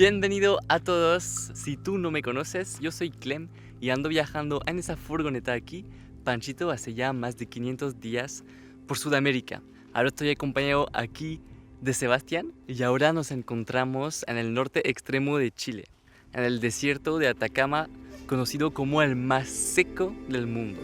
Bienvenido a todos. Si tú no me conoces, yo soy Clem y ando viajando en esa furgoneta aquí, Panchito, hace ya más de 500 días por Sudamérica. Ahora estoy acompañado aquí de Sebastián y ahora nos encontramos en el norte extremo de Chile, en el desierto de Atacama, conocido como el más seco del mundo.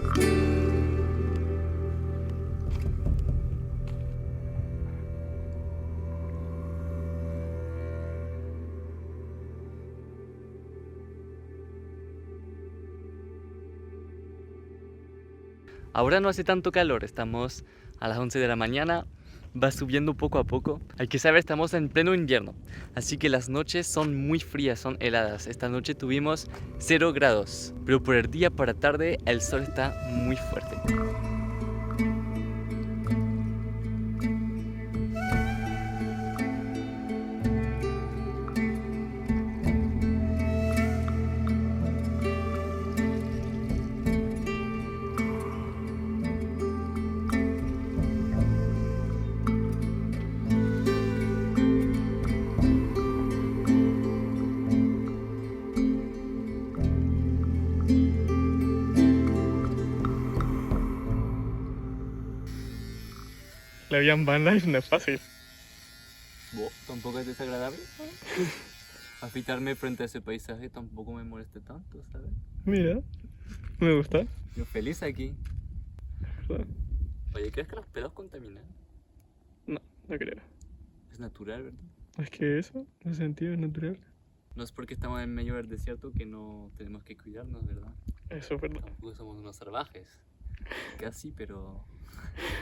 Ahora no hace tanto calor, estamos a las 11 de la mañana, va subiendo poco a poco. Hay que saber, estamos en pleno invierno, así que las noches son muy frías, son heladas. Esta noche tuvimos 0 grados, pero por el día, por la tarde, el sol está muy fuerte. La vida en van life no es fácil. Tampoco es desagradable. Afitarme frente a ese paisaje tampoco me moleste tanto, ¿sabes? Mira, me gusta. Yo feliz aquí. ¿Verdad? Oye, ¿crees que los pedos contaminan? No, no creo. Es natural, ¿verdad? Es que eso, en ese sentido, es natural. No es porque estamos en medio del desierto que no tenemos que cuidarnos, ¿verdad? Eso es verdad. Tampoco somos unos salvajes. Casi, pero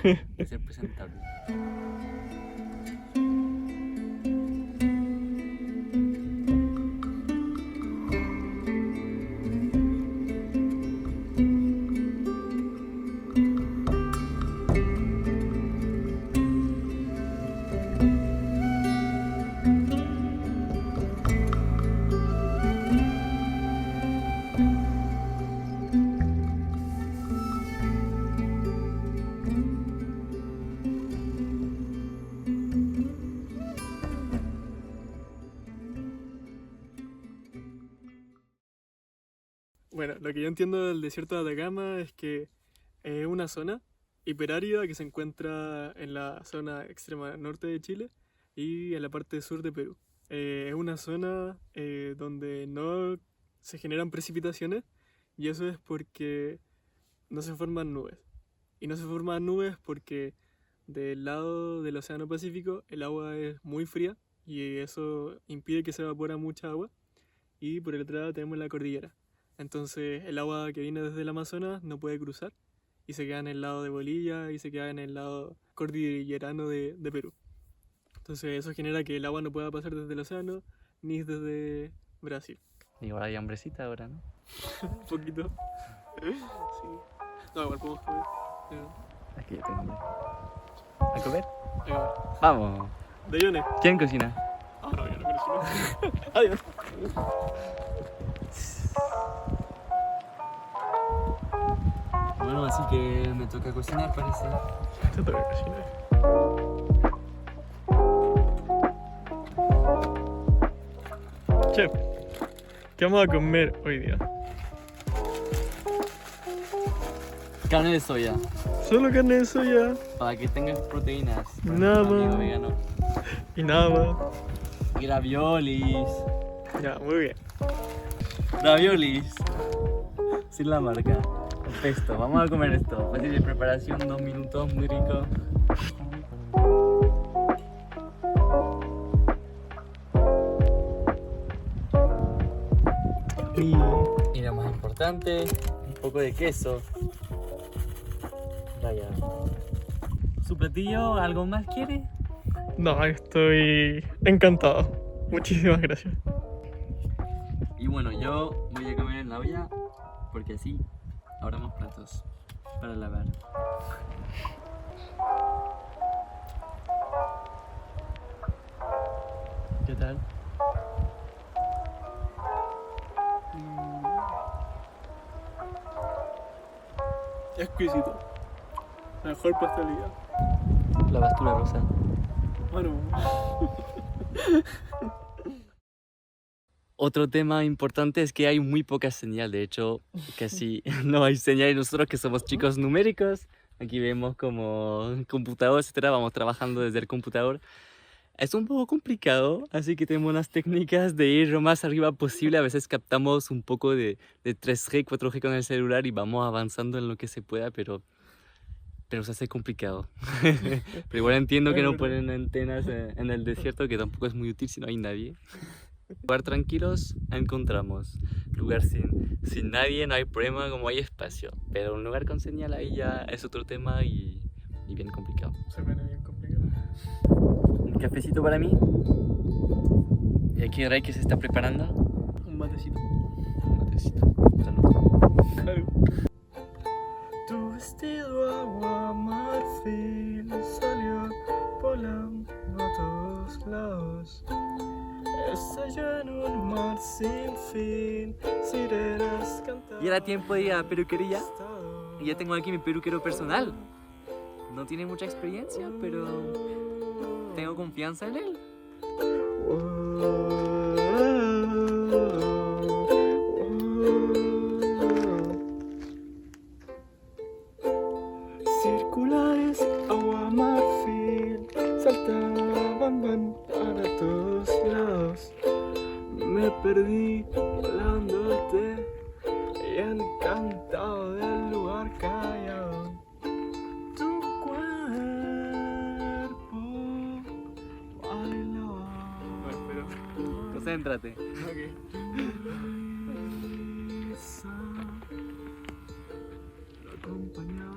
hay que ser presentable. Bueno, lo que yo entiendo del desierto de Atacama es que es una zona hiperárida que se encuentra en la zona extrema norte de Chile y en la parte sur de Perú. Es una zona donde no se generan precipitaciones y eso es porque no se forman nubes. Y no se forman nubes porque del lado del Océano Pacífico el agua es muy fría y eso impide que se evapore mucha agua. Y por el otro lado tenemos la cordillera. Entonces el agua que viene desde el Amazonas no puede cruzar y se queda en el lado de Bolivia y se queda en el lado cordillerano de Perú. Entonces eso genera que el agua no pueda pasar desde el océano ni desde Brasil. Igual hay hambrecita ahora, ¿no? Un poquito. Sí. No, igual podemos comer. Aquí ya tengo hambre. ¿A comer? Venga, ¡Vamos! de Yone. ¿Quién cocina? Ah, no, yo no quiero. Adiós. Bueno, así que me toca cocinar, parece. Te toca cocinar. Chef, ¿qué vamos a comer hoy día? Carne de soya, Solo carne de soya para que tengas proteínas. para Nada nuestro amigo más. vegano. y nada más. Y raviolis. Ya, muy bien. Raviolis. Sin la marca. Con pesto. Vamos a comer esto. Fácil de preparación, 2 minutos, muy rico. Y lo más importante, un poco de queso. Vaya. ¿Su platillo algo más quiere? No, estoy encantado. Muchísimas gracias. Y bueno, yo voy a comer en la olla porque así habrá platos para lavar. ¿Qué tal? Exquisito. La mejor pastelilla. La basura rosa. Bueno. Otro tema importante es que hay muy poca señal, de hecho, casi no hay señal y nosotros que somos chicos numéricos, aquí vemos como computador, etcétera, vamos trabajando desde el computador. Es un poco complicado, así que tenemos unas técnicas de ir lo más arriba posible. A veces captamos un poco de 3G, 4G con el celular y vamos avanzando en lo que se pueda, pero se hace complicado. Pero igual entiendo Es que no verdad. ponen antenas en el desierto, que tampoco es muy útil si no hay nadie. Lugar tranquilos encontramos. Lugar sin nadie, no hay problema, como hay espacio. Pero un lugar con señal ahí ya es otro tema y bien complicado. Se pone bien complicado. Un cafecito para mí. Y aquí Ray que se está preparando. Un matecito. Un matecito. Salud. Salud. Tu vestido agua marfil salió volando a todos lados. Estalló en un mar sin fin, sirenas cantaban. Y era tiempo de ir a la peluquería. Y ya tengo aquí mi peluquero personal. No tiene mucha experiencia, pero tengo confianza en él. Circulares, agua marfil, saltaban van para todos lados. Me perdí hablándote y encantado del lugar callado. Tu cuerpo bailaba. Bueno, pero... Concéntrate. Brisa lo acompañaba.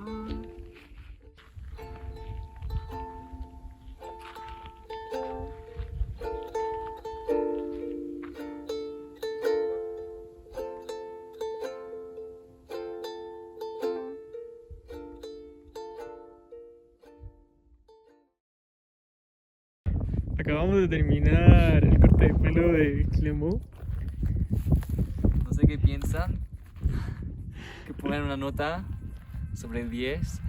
Acabamos de terminar el corte de pelo de Clemo. No sé qué piensan. Que pongan una nota sobre 10.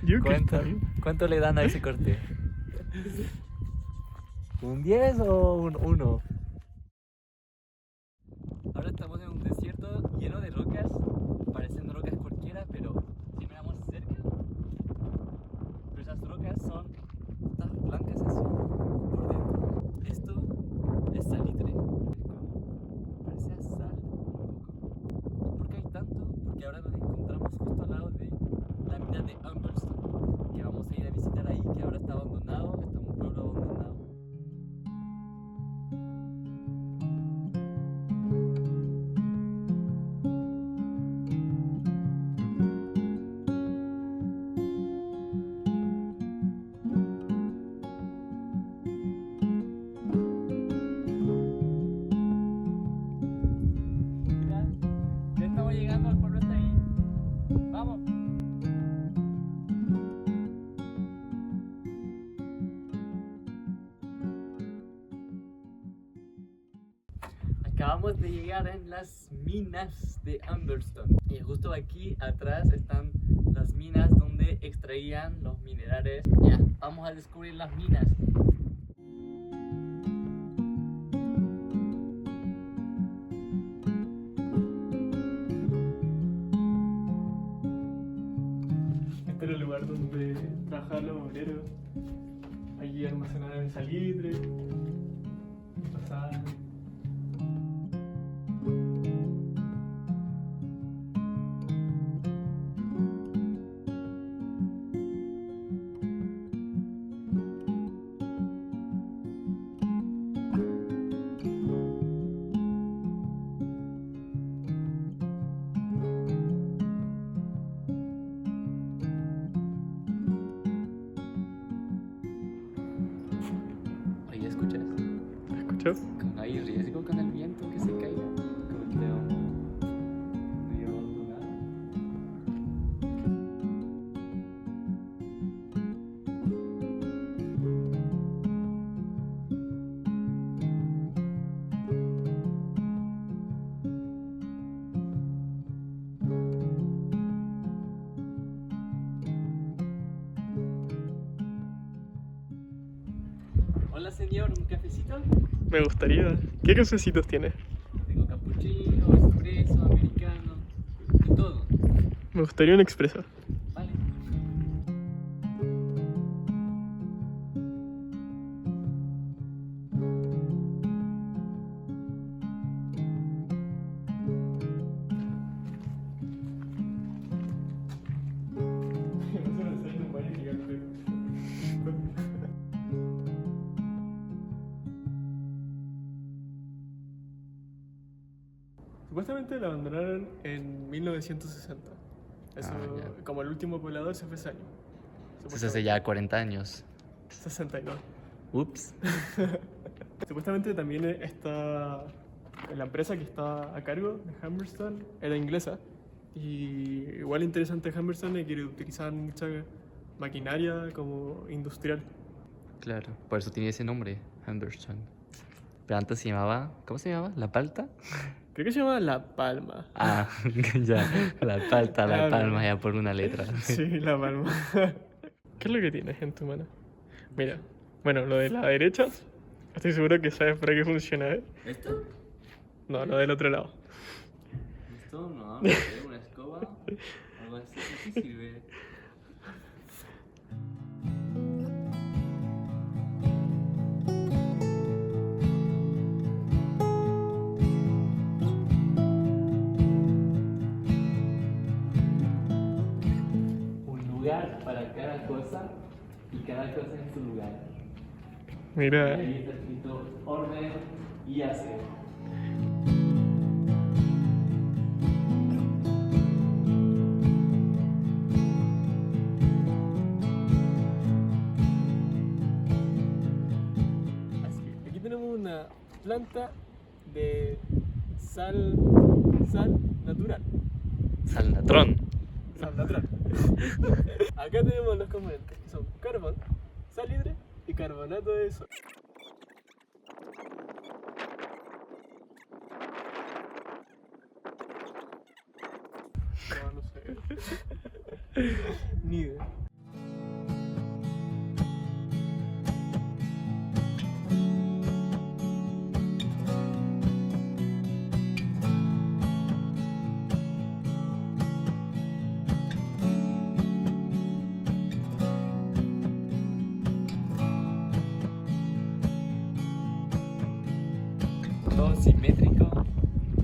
Yo creo que ¿Cuánto, está bien. ¿Cuánto le dan a ese corte? ¿Un 10 o un 1? Ahora estamos en un desierto lleno de rocas. Parecen rocas cualquiera, pero si miramos cerca, pero esas rocas son tan blancas así por dentro. Esto es salitre. Es como, parece a sal un poco. ¿Por qué hay tanto? Porque ahora nos encontramos justo al lado de la mina de Humberstone, que vamos a ir a visitar ahí, que ahora está abandonado, está en un pueblo abandonado. Mira, ya estamos llegando, el pueblo está ahí. Vamos. Acabamos de llegar en las minas de Humberstone y justo aquí atrás están las minas donde extraían los minerales. Ya, vamos a descubrir las minas. Este era el lugar donde trabajaban los obreros. Allí almacenaban el salitre y pasaban. Oye, ¿escuchas? ¿Escuchas? Hay riesgo con el viento que se caiga. Con el dedo medio abandonado. Hola señor, ¿un cafecito? Me gustaría. ¿Qué cafecitos tienes? Me gustaría un expreso. Vale. Supuestamente la abandonaron en 1960. Eso, Ya. como el último poblador se fue ese año. Entonces hace ya 40 años. 62. Ups. Supuestamente también está la empresa que está a cargo de Humberston era inglesa. Y igual interesante Humberston es que utilizar mucha maquinaria como industrial. Claro, por eso tiene ese nombre, Henderson. Pero antes se llamaba, ¿cómo se llamaba? ¿La Palta? Creo que se llama La Palma. Ah, ya, La Palta, La Claro. Palma, ya por una letra. Sí, La Palma. ¿Qué es lo que tienes en tu mano? Mira, bueno, lo de la derecha, estoy seguro que sabes para qué funciona, ¿eh? ¿Esto? No, lo del otro lado. Esto no sé, una escoba, algo así, ¿qué sirve? Un lugar para cada cosa y cada cosa en su lugar. Y Mira, ahí está escrito orden y aseo. así, aquí tenemos una planta de sal natural. Salnatrón. Sal natural. Acá tenemos los componentes que son carbón, salidre y carbonato de sodio. No sé. Ni idea. Todo simétrico,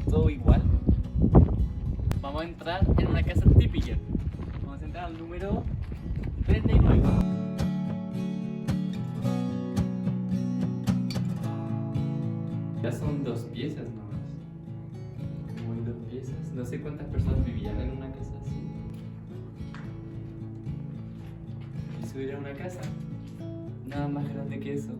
todo igual. Vamos a entrar en una casa típica. Vamos a entrar al número 39. Ya son 2 piezas nomás. Muy 2 piezas. No sé cuántas personas vivían en una casa así. Eso era una casa. Nada más grande que eso.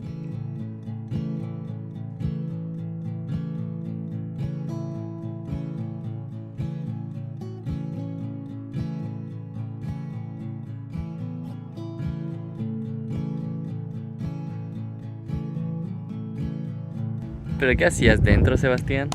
¿Pero qué hacías dentro, Sebastián?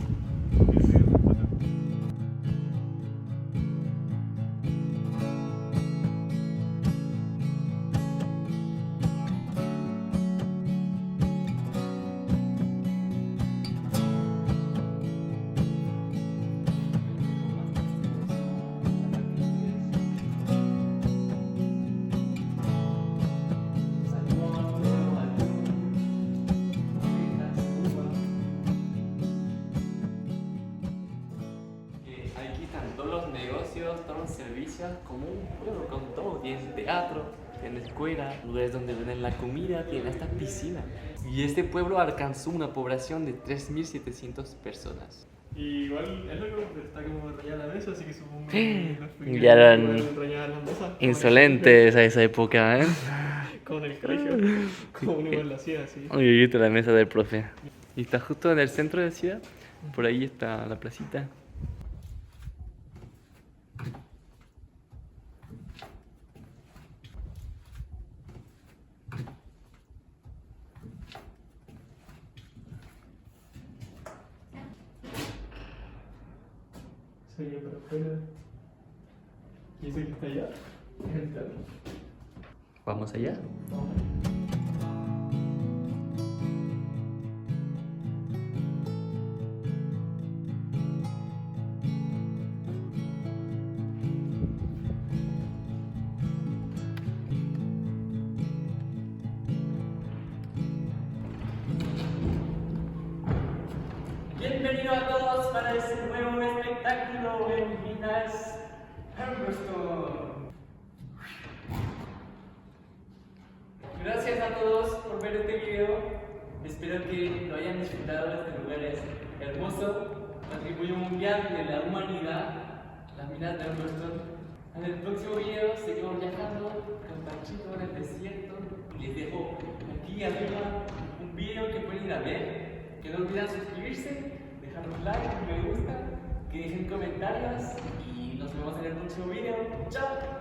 Aquí están todos los negocios, todos los servicios, como un pueblo con todo. Tienen teatro, tienen escuela, lugares donde venden la comida, tienen hasta piscina. Y este pueblo alcanzó una población de 3.700 personas. Y igual es lo que está como rayada la mesa, así que supongo que los pequeños Ya eran pueden rayar las mesas. Insolentes a esa época, ¿eh? Como en el colegio, como uno igual lo hacía así. Uy, viste la mesa del profe. Y está justo en el centro de la ciudad. Por ahí está la placita. Sería para afuera. Y ese que está allá es el teatro. Vamos allá. bienvenido a todos para este nuevo espectáculo en Minas Humberstone. Gracias a todos por ver este video. Espero que lo hayan disfrutado. Este lugar es hermoso, patrimonio mundial de la humanidad, las minas de Humberstone. En el próximo video seguimos viajando con Panchito en el desierto y les dejo aquí arriba un video que pueden ir a ver. Que no olviden suscribirse, dejar un like, un me gusta, que dejen comentarios y nos vemos en el próximo video. ¡Chao!